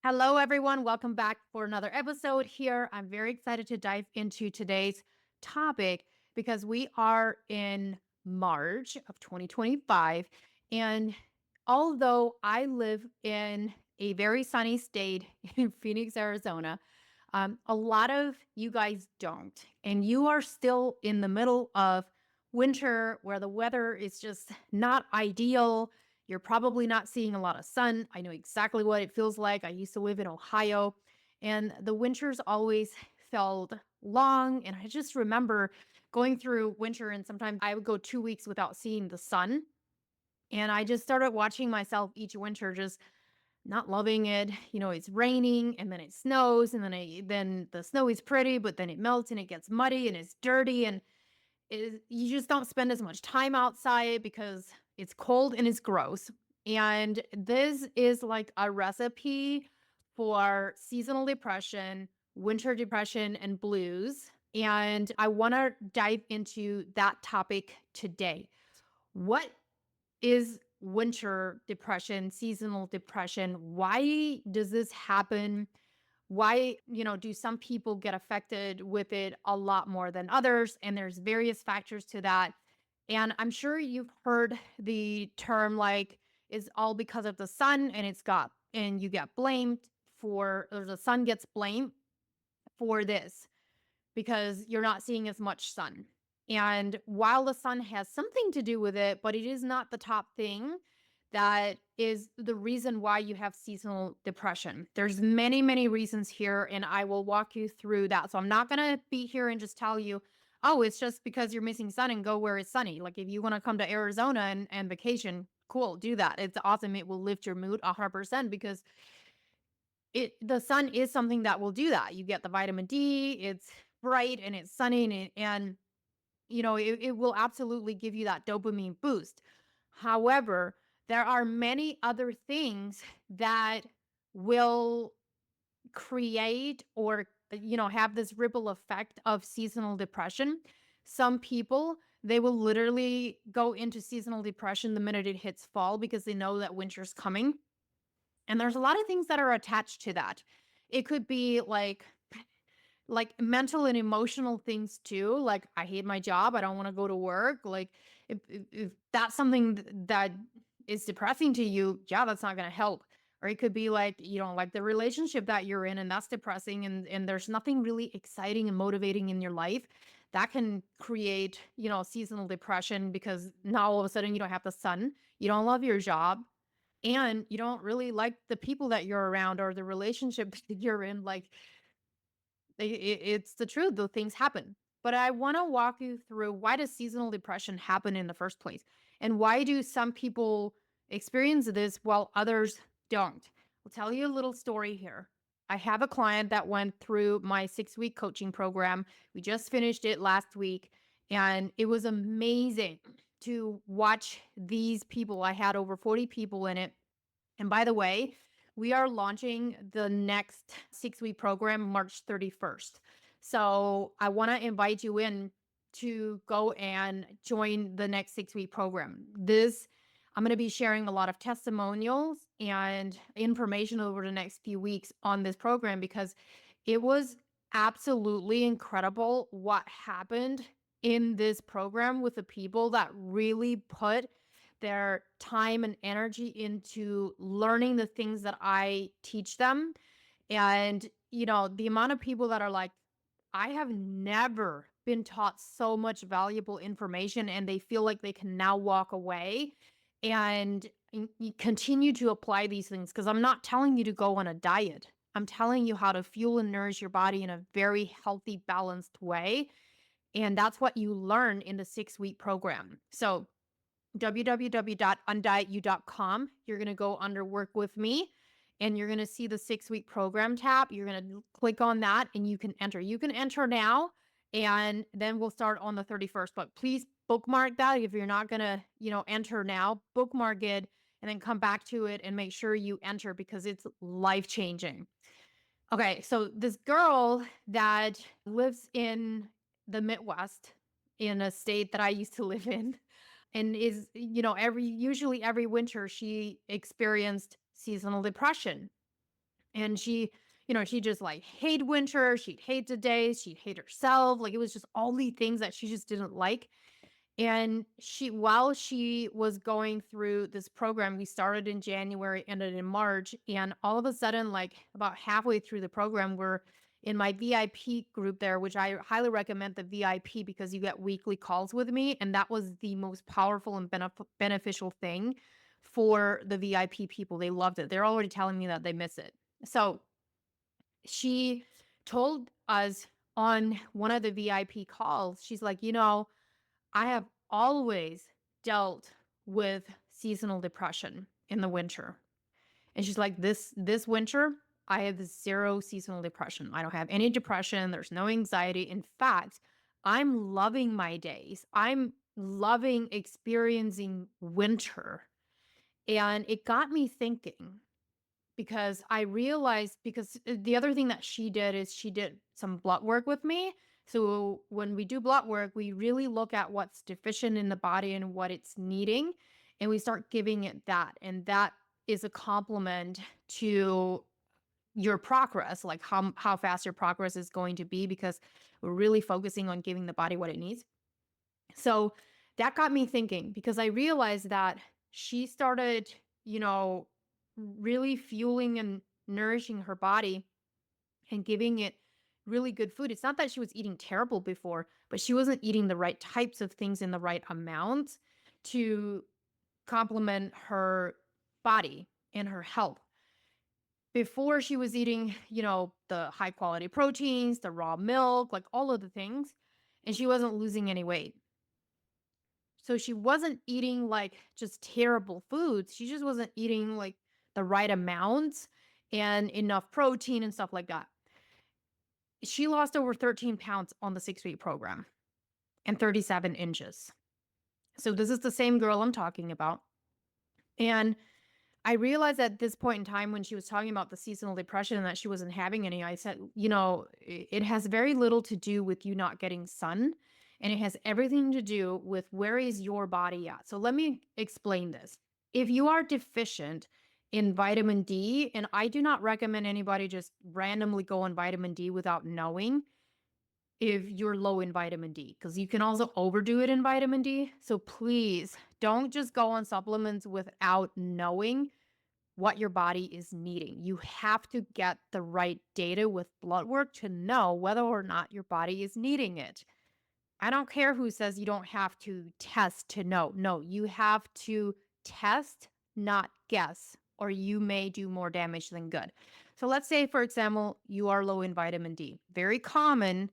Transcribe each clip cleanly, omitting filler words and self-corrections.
Hello, everyone. Welcome back for another episode here. I'm very excited to dive into today's topic because we are in March of 2025. And although I live in a very sunny state in Phoenix, Arizona, a lot of you guys don't. And you are still in the middle of winter where the weather is just not ideal. You're probably not seeing a lot of sun. I know exactly what it feels like. I used to live in Ohio, and the winters always felt long. And I just remember going through winter, and sometimes I would go 2 weeks without seeing the sun. And I just started watching myself each winter just not loving it. It's raining and then it snows and then the snow is pretty, but then it melts and it gets muddy and it's dirty and you just don't spend as much time outside because it's cold and it's gross. And this is like a recipe for seasonal depression, winter depression, and blues. And I want to dive into that topic today. What is winter depression, seasonal depression? Why does this happen? Why, do some people get affected with it a lot more than others? And there's various factors to that. And I'm sure you've heard the term like, is all because of the sun and you get blamed or the sun gets blamed for this because you're not seeing as much sun. And while the sun has something to do with it, but it is not the top thing that is the reason why you have seasonal depression. There's many, many reasons here, and I will walk you through that. So I'm not going to be here and just tell you, oh, it's just because you're missing sun and go where it's sunny. Like if you want to come to Arizona and vacation, cool, do that. It's awesome. It will lift your mood 100% because the sun is something that will do that. You get the vitamin D, it's bright and it's sunny and it will absolutely give you that dopamine boost. However, there are many other things that will create or have this ripple effect of seasonal depression. Some people, they will literally go into seasonal depression the minute it hits fall because they know that winter's coming. And there's a lot of things that are attached to that. It could be like mental and emotional things too. Like I hate my job, I don't want to go to work. Like if that's something that is depressing to you, yeah, that's not going to help. Or it could be like you don't like the relationship that you're in and that's depressing and there's nothing really exciting and motivating in your life. That can create, seasonal depression because now all of a sudden you don't have the sun, you don't love your job, and you don't really like the people that you're around or the relationship that you're in. Like it's the truth, though things happen. But I want to walk you through, why does seasonal depression happen in the first place? And why do some people experience this while others don't? I'll tell you a little story here. I have a client that went through my 6-week coaching program. We just finished it last week, and it was amazing to watch these people. I had over 40 people in it. And by the way, we are launching the next 6-week program March 31st. So I want to invite you in to go and join the next 6-week program. I'm going to be sharing a lot of testimonials and information over the next few weeks on this program because it was absolutely incredible what happened in this program with the people that really put their time and energy into learning the things that I teach them. And, the amount of people that are like, I have never been taught so much valuable information, and they feel like they can now walk away and you continue to apply these things. Because I'm not telling you to go on a diet. I'm telling you how to fuel and nourish your body in a very healthy, balanced way. And that's what you learn in the 6-week program. So www.undietyou.com. You're going to go under work with me and you're going to see the 6-week program tab. You're going to click on that and you can enter. You can enter now and then we'll start on the 31st. But please bookmark that. If you're not going to, enter now, bookmark it and then come back to it and make sure you enter because it's life changing. Okay, so this girl that lives in the Midwest in a state that I used to live in and is, usually every winter she experienced seasonal depression. And she just like hate winter. She'd hate the days. She'd hate herself. Like it was just all these things that she just didn't like. And while she was going through this program, we started in January, ended in March, and all of a sudden, like about halfway through the program, we're in my VIP group there, which I highly recommend the VIP because you get weekly calls with me. And that was the most powerful and beneficial thing for the VIP people. They loved it. They're already telling me that they miss it. So she told us on one of the VIP calls, she's like, I have always dealt with seasonal depression in the winter. And she's like, this winter, I have zero seasonal depression. I don't have any depression. There's no anxiety. In fact, I'm loving my days. I'm loving experiencing winter. And it got me thinking because I realized because the other thing that she did is she did some blood work with me. So when we do blood work, we really look at what's deficient in the body and what it's needing, and we start giving it that. And that is a compliment to your progress, like how fast your progress is going to be because we're really focusing on giving the body what it needs. So that got me thinking because I realized that she started, you know, really fueling and nourishing her body and giving it really good food. It's not that she was eating terrible before, but she wasn't eating the right types of things in the right amounts to complement her body and her health. Before she was eating, the high quality proteins, the raw milk, like all of the things, and she wasn't losing any weight. So she wasn't eating like just terrible foods. She just wasn't eating like the right amounts and enough protein and stuff like that. She lost over 13 pounds on the 6-week program and 37 inches. So this is the same girl I'm talking about. And I realized at this point in time when she was talking about the seasonal depression and that she wasn't having any, I said, it has very little to do with you not getting sun. And it has everything to do with where is your body at. So let me explain this. If you are deficient in vitamin D, and I do not recommend anybody just randomly go on vitamin D without knowing if you're low in vitamin D, because you can also overdo it in vitamin D. So please don't just go on supplements without knowing what your body is needing. You have to get the right data with blood work to know whether or not your body is needing it. I don't care who says you don't have to test to know. No, you have to test, not guess, or you may do more damage than good. So let's say, for example, you are low in vitamin D. Very common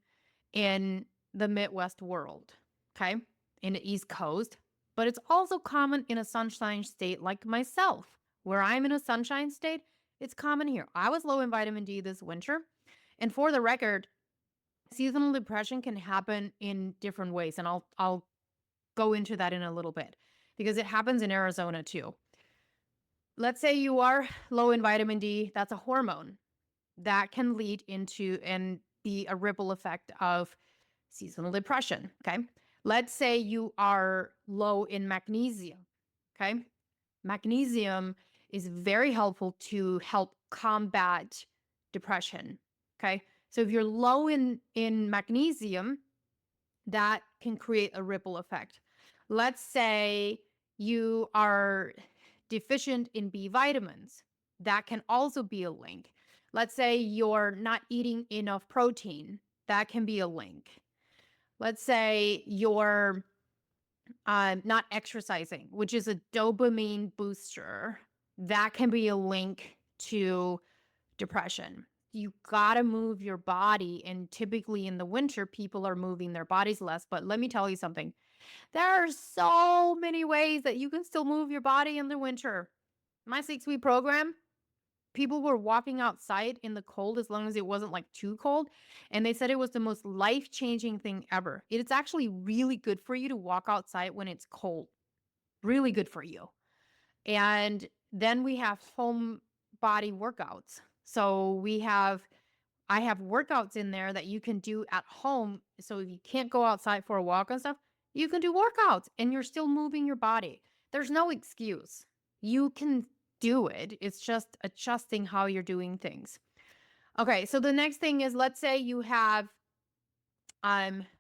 in the Midwest world, okay, in the East Coast, but it's also common in a sunshine state like myself. Where I'm in a sunshine state, it's common here. I was low in vitamin D this winter. And for the record, seasonal depression can happen in different ways. And I'll go into that in a little bit because it happens in Arizona too. Let's say you are low in vitamin D, that's a hormone that can lead into and be a ripple effect of seasonal depression. Okay. Let's say you are low in magnesium. Okay. Magnesium is very helpful to help combat depression. Okay. So if you're low in magnesium, that can create a ripple effect. Let's say you are deficient in B vitamins. That can also be a link. Let's say you're not eating enough protein. That can be a link. Let's say you're not exercising, which is a dopamine booster. That can be a link to depression. You got to move your body. And typically in the winter, people are moving their bodies less. But let me tell you something. There are so many ways that you can still move your body in the winter. My 6-week program, people were walking outside in the cold as long as it wasn't like too cold. And they said it was the most life-changing thing ever. It's actually really good for you to walk outside when it's cold. Really good for you. And then we have home body workouts. So I have workouts in there that you can do at home. So if you can't go outside for a walk and stuff, you can do workouts and you're still moving your body. There's no excuse. You can do it. It's just adjusting how you're doing things. Okay, so the next thing is, let's say you have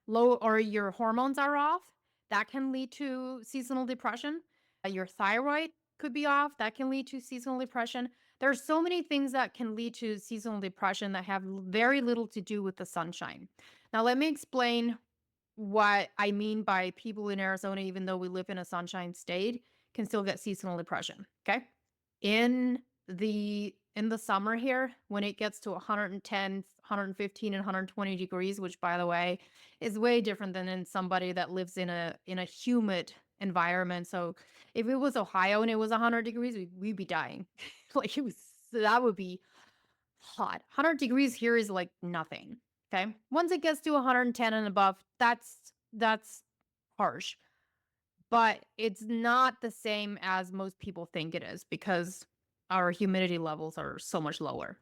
low, or your hormones are off. That can lead to seasonal depression. Your thyroid could be off. That can lead to seasonal depression. There's so many things that can lead to seasonal depression that have very little to do with the sunshine. Now, let me explain what I mean by people in Arizona, even though we live in a sunshine state, can still get seasonal depression. Okay. In the summer here, when it gets to 110, 115, and 120 degrees, which, by the way, is way different than in somebody that lives in a humid environment. So if it was Ohio and it was 100 degrees, we'd be dying. Like, that would be hot. 100 degrees here is like nothing. Okay. Once it gets to 110 and above, that's harsh. But it's not the same as most people think it is, because our humidity levels are so much lower.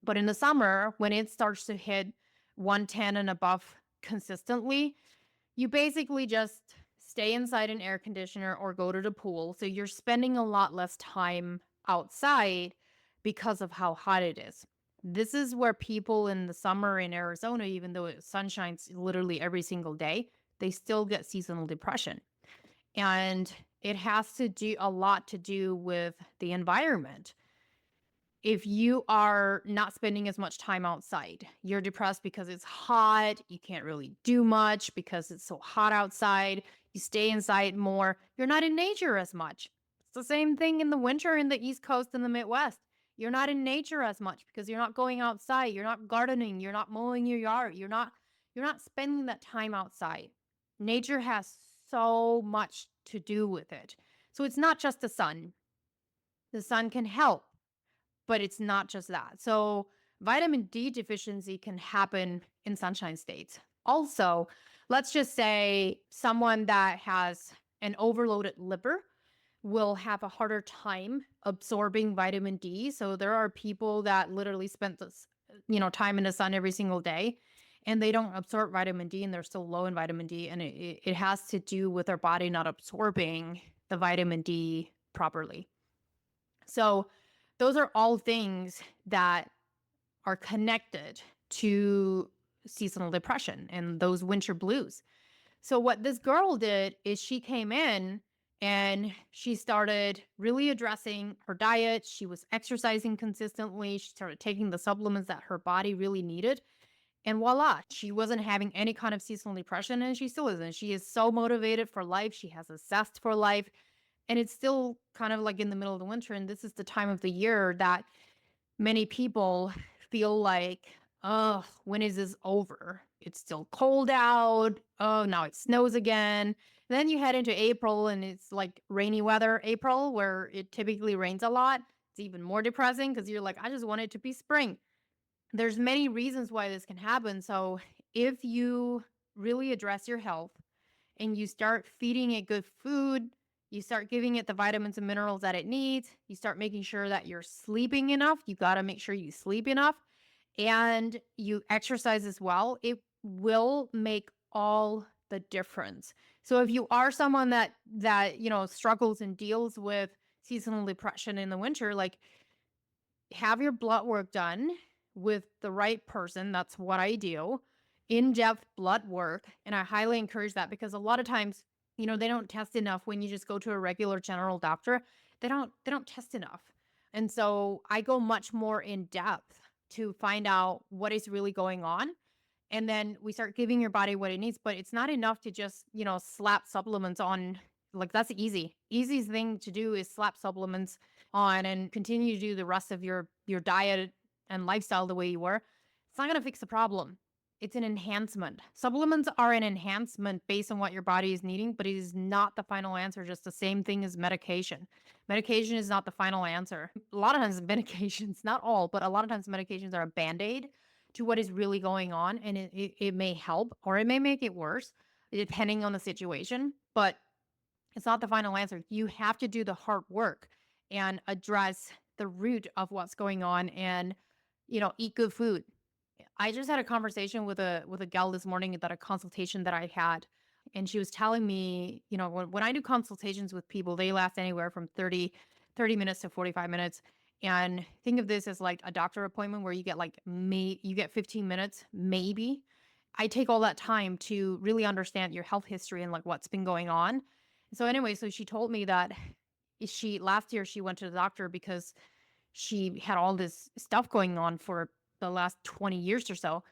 But in the summer, when it starts to hit 110 and above consistently, you basically just stay inside an air conditioner or go to the pool. So you're spending a lot less time outside because of how hot it is. This is where people in the summer in Arizona, even though it sunshines literally every single day, they still get seasonal depression. And it has to do a lot to do with the environment. If you are not spending as much time outside, you're depressed because it's hot, you can't really do much because it's so hot outside, you stay inside more, you're not in nature as much. It's the same thing in the winter in the East Coast and the Midwest. You're not in nature as much because you're not going outside, you're not gardening, you're not mowing your yard, you're not spending that time outside. Nature has so much to do with it. So it's not just the sun. The sun can help, but it's not just that. So vitamin D deficiency can happen in sunshine states. Also, let's just say someone that has an overloaded liver will have a harder time absorbing vitamin D. So there are people that literally spend this, time in the sun every single day, and they don't absorb vitamin D, and they're still low in vitamin D. And it has to do with their body not absorbing the vitamin D properly. So those are all things that are connected to seasonal depression and those winter blues. So what this girl did is she came in and she started really addressing her diet. She was exercising consistently. She started taking the supplements that her body really needed. And voila, she wasn't having any kind of seasonal depression, and she still isn't. She is so motivated for life. She has a zest for life. And it's still kind of like in the middle of the winter. And this is the time of the year that many people feel like, oh, when is this over? It's still cold out. Oh, now it snows again. Then you head into April and it's like rainy weather April, where it typically rains a lot. It's even more depressing because you're like, I just want it to be spring. There's many reasons why this can happen. So if you really address your health and you start feeding it good food, you start giving it the vitamins and minerals that it needs, you start making sure that you're sleeping enough. You got to make sure you sleep enough, and you exercise as well. It will make all the difference. So if you are someone that struggles and deals with seasonal depression in the winter, like, have your blood work done with the right person. That's what I do. In-depth blood work. And I highly encourage that, because a lot of times, they don't test enough when you just go to a regular general doctor. They don't test enough. And so I go much more in depth to find out what is really going on. And then we start giving your body what it needs. But it's not enough to just, slap supplements on. Like, that's easy. Easiest thing to do is slap supplements on and continue to do the rest of your diet and lifestyle the way you were. It's not going to fix the problem. It's an enhancement. Supplements are an enhancement based on what your body is needing, but it is not the final answer. Just the same thing as medication. Medication is not the final answer. A lot of times medications, not all, but a lot of times medications are a band-aid to what is really going on. And it may help or it may make it worse depending on the situation. But it's not the final answer. You have to do the hard work and address the root of what's going on, and, eat good food. I just had a conversation with a gal this morning at a consultation that I had, and she was telling me, when I do consultations with people, they last anywhere from 30 minutes to 45 minutes. And think of this as like a doctor appointment where you get like you get 15 minutes, maybe. I take all that time to really understand your health history and like what's been going on. So anyway, so she told me that she last year she went to the doctor because she had all this stuff going on for the last 20 years or so.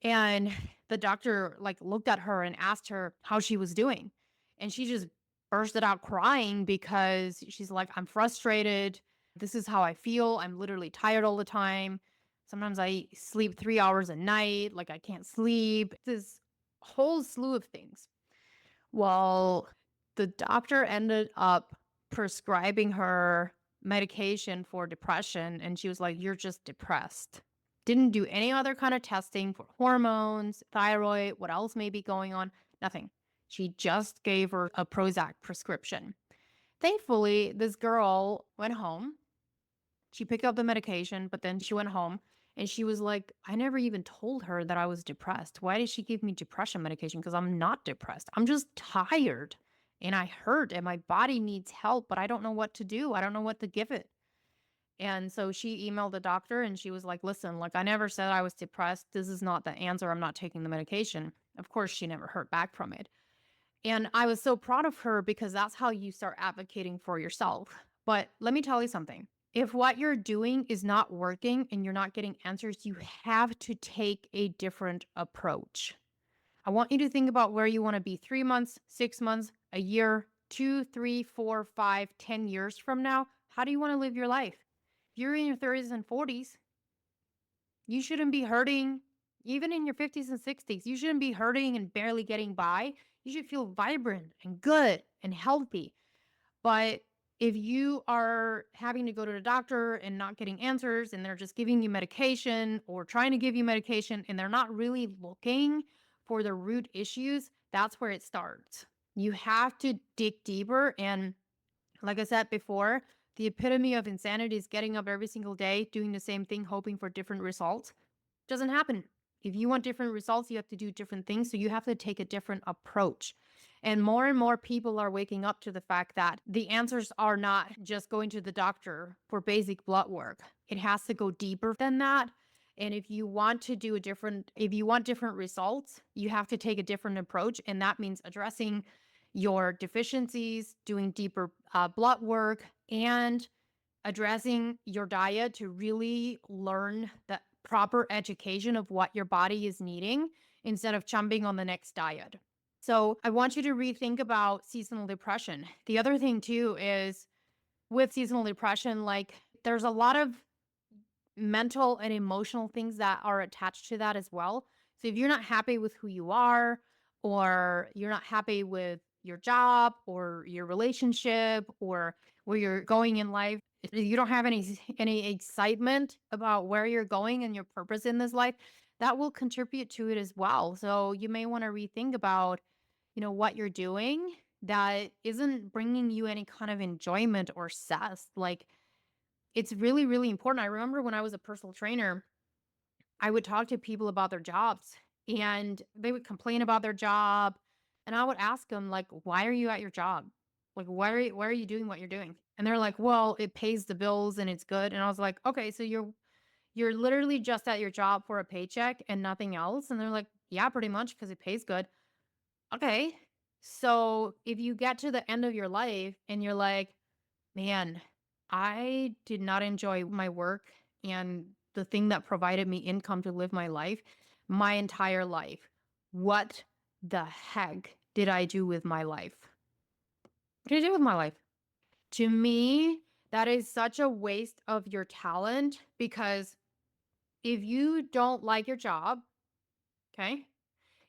And the doctor like looked at her and asked her how she was doing. And she just bursted out crying because she's like, I'm frustrated. This is how I feel. I'm literally tired all the time. Sometimes I sleep 3 hours a night. Like I can't sleep. This whole slew of things. Well, the doctor ended up prescribing her medication for depression. And she was like, you're just depressed. Didn't do any other kind of testing for hormones, thyroid, what else may be going on. Nothing. She just gave her a Prozac prescription. Thankfully, this girl went home. She picked up the medication, but then she went home and she was like, I never even told her that I was depressed. Why did she give me depression medication? Because I'm not depressed. I'm just tired and I hurt and my body needs help, but I don't know what to do. I don't know what to give it. And so she emailed the doctor and she was like, listen, like I never said I was depressed. This is not the answer. I'm not taking the medication. Of course, she never heard back from it. And I was so proud of her because that's how you start advocating for yourself. But let me tell you something. If what you're doing is not working and you're not getting answers, you have to take a different approach. I want you to think about where you want to be 3 months, 6 months, a year, 2, 3, 4, 5, 10 years from now. How do you want to live your life? If you're in your 30s and 40s, you shouldn't be hurting. Even in your 50s and 60s, you shouldn't be hurting and barely getting by. You should feel vibrant and good and healthy. But if you are having to go to the doctor and not getting answers and they're just giving you medication or trying to give you medication and they're not really looking for the root issues, that's where it starts. You have to dig deeper. And like I said before, the epitome of insanity is getting up every single day, doing the same thing, hoping for different results. Doesn't happen. If you want different results, you have to do different things. So you have to take a different approach. And more people are waking up to the fact that the answers are not just going to the doctor for basic blood work. It has to go deeper than that. And if you want different results, you have to take a different approach. And that means addressing your deficiencies, doing deeper blood work, and addressing your diet to really learn the proper education of what your body is needing instead of jumping on the next diet. So I want you to rethink about seasonal depression. The other thing too is with seasonal depression, like there's a lot of mental and emotional things that are attached to that as well. So if you're not happy with who you are, or you're not happy with your job or your relationship or where you're going in life, if you don't have any excitement about where you're going and your purpose in this life, that will contribute to it as well. So you may want to rethink about, what you're doing that isn't bringing you any kind of enjoyment or success. Like it's really, really important. I remember when I was a personal trainer, I would talk to people about their jobs and they would complain about their job. And I would ask them, like, why are you at your job? Like, why are you doing what you're doing? And they're like, well, it pays the bills and it's good. And I was like, okay, so you're literally just at your job for a paycheck and nothing else. And they're like, yeah, pretty much because it pays good. Okay. So if you get to the end of your life and you're like, man, I did not enjoy my work and the thing that provided me income to live my entire life. What the heck did I do with my life? What did I do with my life? To me, that is such a waste of your talent because if you don't like your job, okay,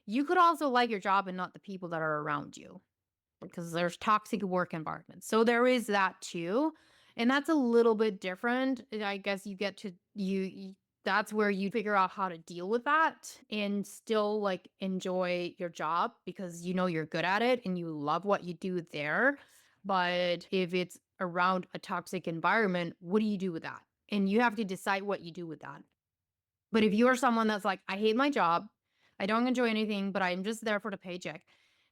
you could also like your job and not the people that are around you because there's toxic work environments. So there is that too. And that's a little bit different. I guess you get to that's where you figure out how to deal with that and still like enjoy your job because you're good at it and you love what you do there. But if it's around a toxic environment, what do you do with that? And you have to decide what you do with that. But if you're someone that's like, I hate my job, I don't enjoy anything, but I'm just there for the paycheck,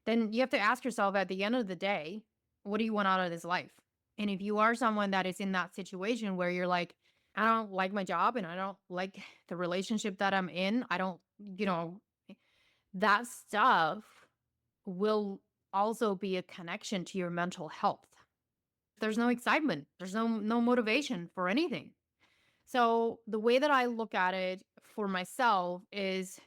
then you have to ask yourself at the end of the day, what do you want out of this life? And if you are someone that is in that situation where you're like, I don't like my job and I don't like the relationship that I'm in, I don't, that stuff will also be a connection to your mental health. There's no excitement, there's no motivation for anything. So the way that I look at it for myself is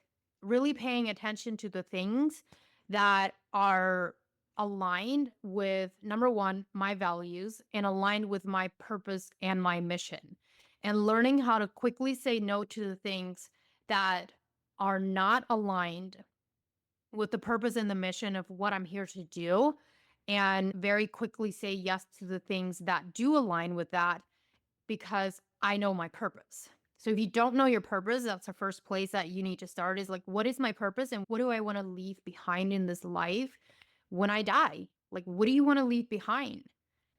really paying attention to the things that are aligned with number one, my values and aligned with my purpose and my mission. And learning how to quickly say no to the things that are not aligned with the purpose and the mission of what I'm here to do. And very quickly say yes to the things that do align with that because I know my purpose. So if you don't know your purpose, that's the first place that you need to start is like, what is my purpose and what do I want to leave behind in this life when I die? Like, what do you want to leave behind?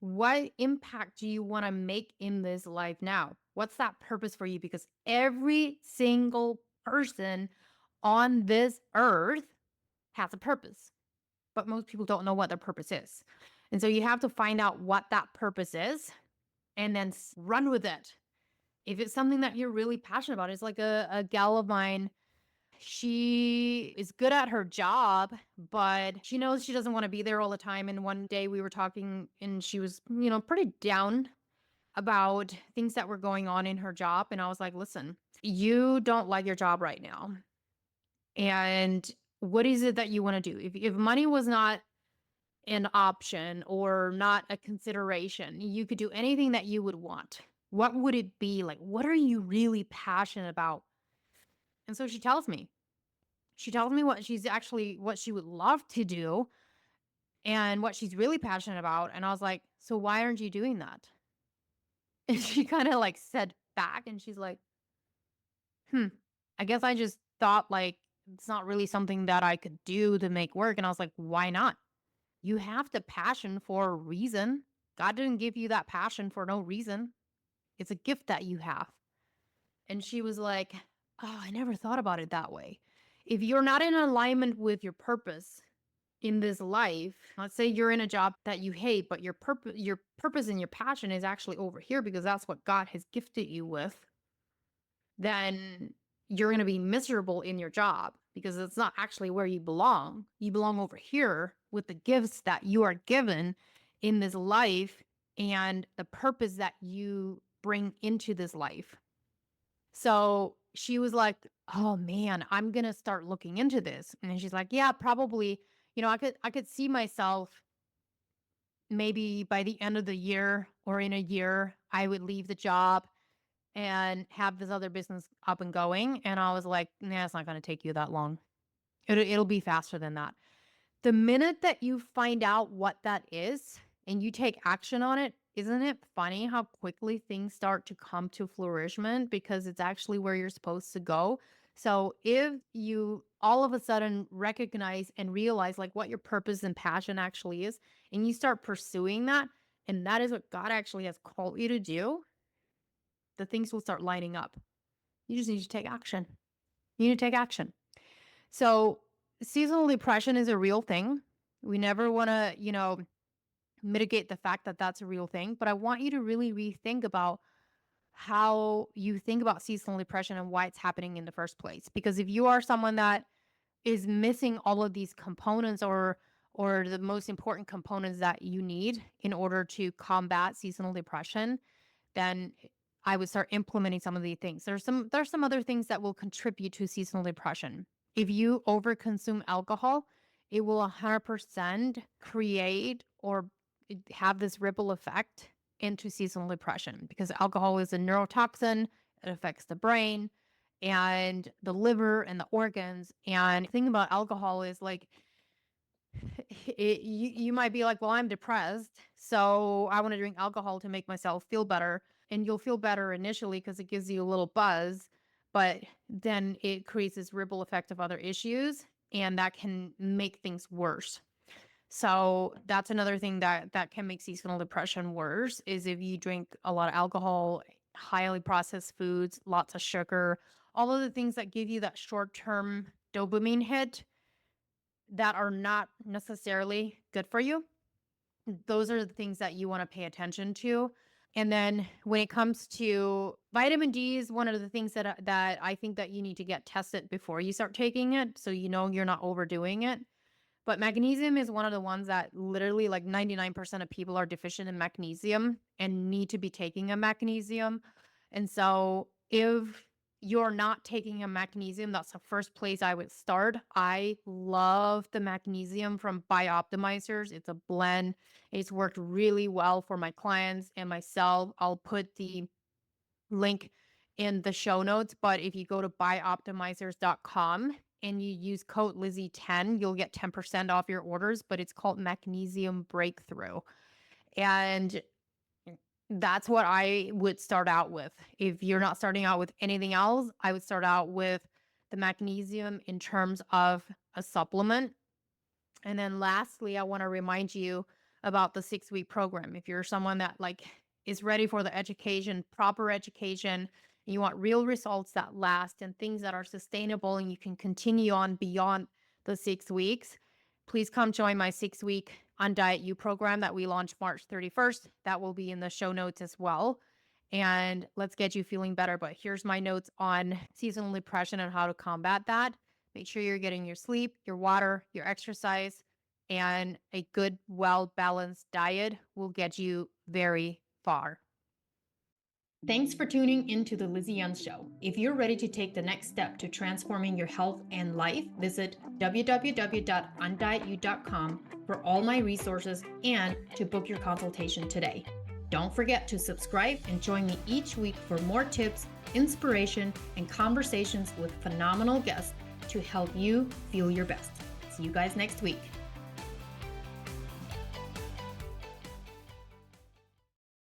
What impact do you want to make in this life now? What's that purpose for you? Because every single person on this earth has a purpose, but most people don't know what their purpose is. And so you have to find out what that purpose is and then run with it. If it's something that you're really passionate about, it's like a gal of mine. She is good at her job, but she knows she doesn't want to be there all the time. And one day we were talking and she was, pretty down about things that were going on in her job. And I was like, listen, you don't like your job right now. And what is it that you want to do? If money was not an option or not a consideration, you could do anything that you would want. What would it be? Like, what are you really passionate about? And so she tells me. She tells me what she would love to do and what she's really passionate about. And I was like, so why aren't you doing that? And she kind of like said back and she's like, hmm, I guess I just thought like it's not really something that I could do to make work. And I was like, why not? You have the passion for a reason. God didn't give you that passion for no reason. It's a gift that you have. And she was like, oh, I never thought about it that way. If you're not in alignment with your purpose in this life, let's say you're in a job that you hate, but your purpose and your passion is actually over here because that's what God has gifted you with, then you're going to be miserable in your job because it's not actually where you belong. You belong over here with the gifts that you are given in this life and the purpose that you bring into this life. So she was like, "Oh man, I'm going to start looking into this." And then she's like, "Yeah, probably, I could see myself maybe by the end of the year or in a year I would leave the job and have this other business up and going." And I was like, nah, it's not going to take you that long. It'll be faster than that. The minute that you find out what that is and you take action on it, isn't it funny how quickly things start to come to flourishment because it's actually where you're supposed to go? So if you all of a sudden recognize and realize like what your purpose and passion actually is, and you start pursuing that, and that is what God actually has called you to do, the things will start lining up. You just need to take action. You need to take action. So, seasonal depression is a real thing. We never want to, mitigate the fact that that's a real thing, but I want you to really rethink about how you think about seasonal depression and why it's happening in the first place. Because if you are someone that is missing all of these components or the most important components that you need in order to combat seasonal depression, then I would start implementing some of these things. There's some other things that will contribute to seasonal depression. If you overconsume alcohol, it will 100% create or have this ripple effect into seasonal depression because alcohol is a neurotoxin. It affects the brain and the liver and the organs. And the thing about alcohol is like you might be like, well, I'm depressed, so I want to drink alcohol to make myself feel better. And you'll feel better initially because it gives you a little buzz, but then it creates this ripple effect of other issues, and that can make things worse. So that's another thing that can make seasonal depression worse is if you drink a lot of alcohol, highly processed foods, lots of sugar, all of the things that give you that short-term dopamine hit that are not necessarily good for you. those are the things that you want to pay attention to. And then when it comes to vitamin D is one of the things that I think that you need to get tested before you start taking it, so you know you're not overdoing it. But magnesium is one of the ones that literally like 99% of people are deficient in magnesium and need to be taking a magnesium. And so if you're not taking a magnesium, that's the first place I would start. I love the magnesium from Bioptimizers. It's a blend. It's worked really well for my clients and myself. I'll put the link in the show notes, but if you go to bioptimizers.com and you use code Lizzie10, you'll get 10% off your orders, but it's called Magnesium Breakthrough. And that's what I would start out with. If you're not starting out with anything else, I would start out with the magnesium in terms of a supplement. And then lastly, I want to remind you about the 6-week program. If you're someone that like is ready for the education, proper education, and you want real results that last and things that are sustainable and you can continue on beyond the 6 weeks, please come join my 6-week Undiet You program that we launched March 31st. That will be in the show notes as well. And let's get you feeling better. But here's my notes on seasonal depression and how to combat that. Make sure you're getting your sleep, your water, your exercise, and a good, well-balanced diet will get you very far. Thanks for tuning into the Lizzie Ens Show. If you're ready to take the next step to transforming your health and life, visit www.undietyou.com for all my resources and to book your consultation today. Don't forget to subscribe and join me each week for more tips, inspiration, and conversations with phenomenal guests to help you feel your best. See you guys next week.